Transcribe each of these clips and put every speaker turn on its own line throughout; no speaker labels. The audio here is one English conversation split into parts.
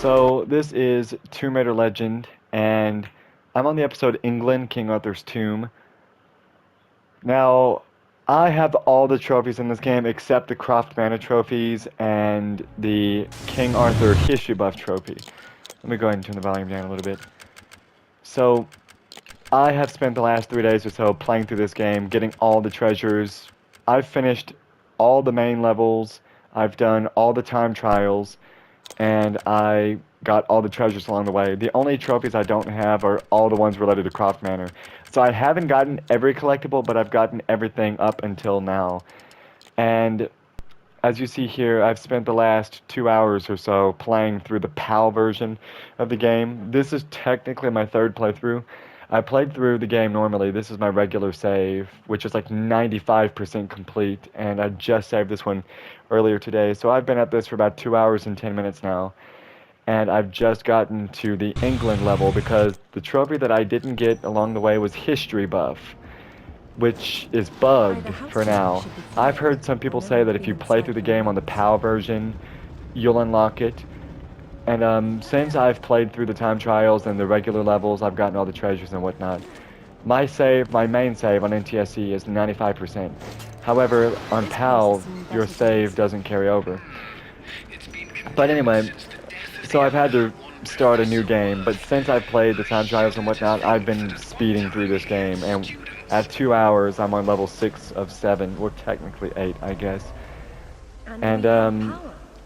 So this is Tomb Raider Legend, and I'm on the episode England, King Arthur's Tomb. Now, I have all the trophies in this game except the Croft Manor trophies and the King Arthur History Buff trophy. Let me go ahead and turn the volume down a little bit. So, I have spent the last 3 days or so playing through this game, getting all the treasures. I've finished all the main levels, I've done all the time trials, and I got all the treasures along the way. The only trophies I don't have are all the ones related to Croft Manor. So I haven't gotten every collectible, but I've gotten everything up until now. And as you see here, I've spent the last 2 hours or so playing through the PAL version of the game. This is technically my third playthrough. I played through the game normally. This is my regular save, which is like 95% complete, and I just saved this one earlier today. So I've been at this for about 2 hours and 10 minutes now, and I've just gotten to the England level because the trophy that I didn't get along the way was History Buff, which is bugged for now. I've heard some people say that if you play through the game on the PAL version, you'll unlock it. And since I've played through the time trials and the regular levels, I've gotten all the treasures and whatnot. My main save on NTSC is 95%. However, on PAL, your save doesn't carry over. But anyway, so I've had to start a new game, but since I've played the time trials and whatnot, I've been speeding through this game, and at 2 hours, I'm on level 6 of 7, or technically 8, I guess. And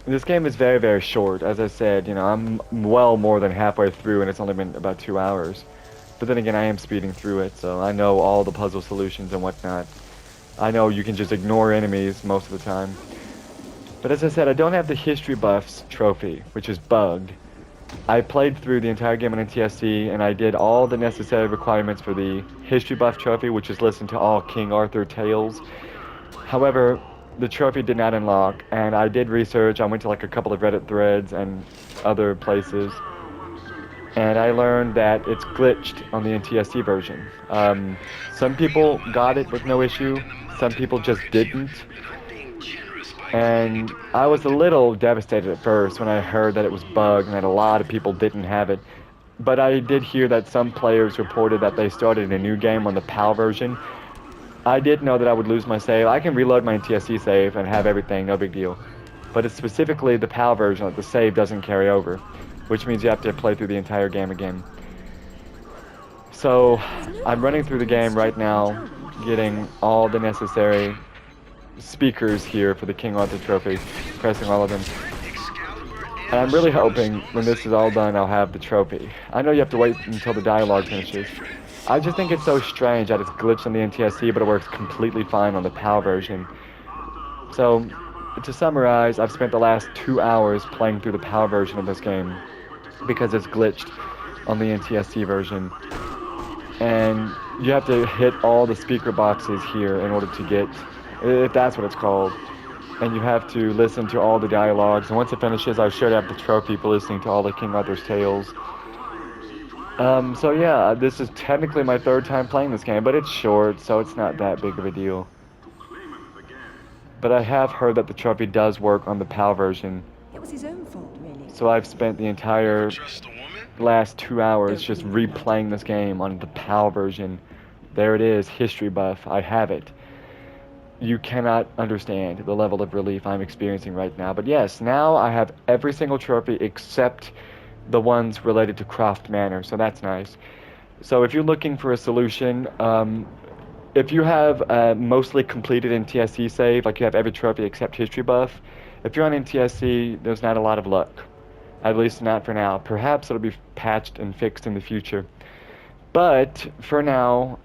this game is very, very short. As I said, I'm well more than halfway through, and it's only been about 2 hours. But then again, I am speeding through it, so I know all the puzzle solutions and whatnot. I know you can just ignore enemies most of the time. But as I said, I don't have the History Buffs trophy, which is bugged. I played through the entire game on NTSC, and I did all the necessary requirements for the History Buff trophy, which is listen to all King Arthur tales. However, the trophy did not unlock, and I did research. I went to like a couple of Reddit threads and other places, and I learned that it's glitched on the NTSC version. Some people got it with no issue, some people just didn't. And I was a little devastated at first when I heard that it was bugged and that a lot of people didn't have it. But I did hear that some players reported that they started a new game on the PAL version. I did know that I would lose my save. I can reload my NTSC save and have everything, no big deal. But it's specifically the PAL version that the save doesn't carry over, which means you have to play through the entire game again. So I'm running through the game right now, getting all the necessary speakers here for the King Arthur trophy, pressing all of them. And I'm really hoping when this is all done, I'll have the trophy. I know you have to wait until the dialogue finishes. I just think it's so strange that it's glitched on the NTSC, but it works completely fine on the PAL version. So, to summarize, I've spent the last 2 hours playing through the PAL version of this game because it's glitched on the NTSC version. And you have to hit all the speaker boxes here in order to get, if that's what it's called, and you have to listen to all the dialogues. And once it finishes, I should have the trophy for listening to all the King Arthur's tales. So yeah, this is technically my third time playing this game, but it's short, so it's not that big of a deal. But I have heard that the trophy does work on the PAL version.
It was his own fault, really.
So I've spent the entire last 2 hours just replaying this game on the PAL version. There it is, History Buff. I have it. You cannot understand the level of relief I'm experiencing right now. But yes, now I have every single trophy except the ones related to Croft Manor, so that's nice. So if you're looking for a solution, if you have a mostly completed NTSC save, like you have every trophy except History Buff, if you're on NTSC, there's not a lot of luck. At least not for now. Perhaps it'll be patched and fixed in the future. But for now,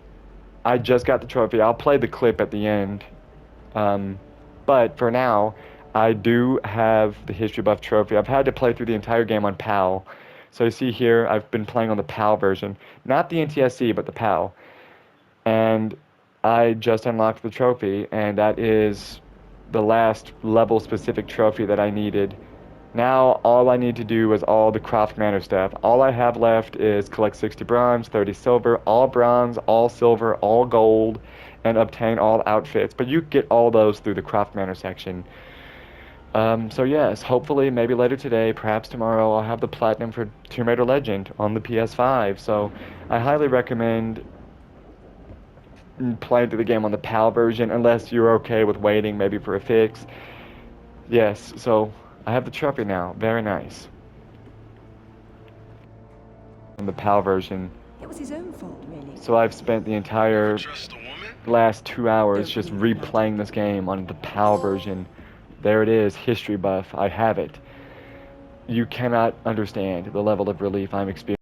I just got the trophy. I'll play the clip at the end. But for now, I do have the History Buff trophy. I've had to play through the entire game on PAL. So you see here, I've been playing on the PAL version. Not the NTSC, but the PAL. And I just unlocked the trophy, and that is the last level-specific trophy that I needed. Now, all I need to do is all the Croft Manor stuff. All I have left is collect 60 bronze, 30 silver, all bronze, all silver, all gold, and obtain all outfits. But you get all those through the Croft Manor section. So yes, hopefully, maybe later today, perhaps tomorrow, I'll have the platinum for Tomb Raider Legend on the PS5. So I highly recommend playing through the game on the PAL version, unless you're okay with waiting maybe for a fix. Yes, so I have the trophy now. Very nice. On the PAL version.
It was his own fault, really.
So I've spent the entire last 2 hours just
Don't believe that.
replaying this game on the PAL version. There it is, history buff. I have it. You cannot understand the level of relief I'm experiencing.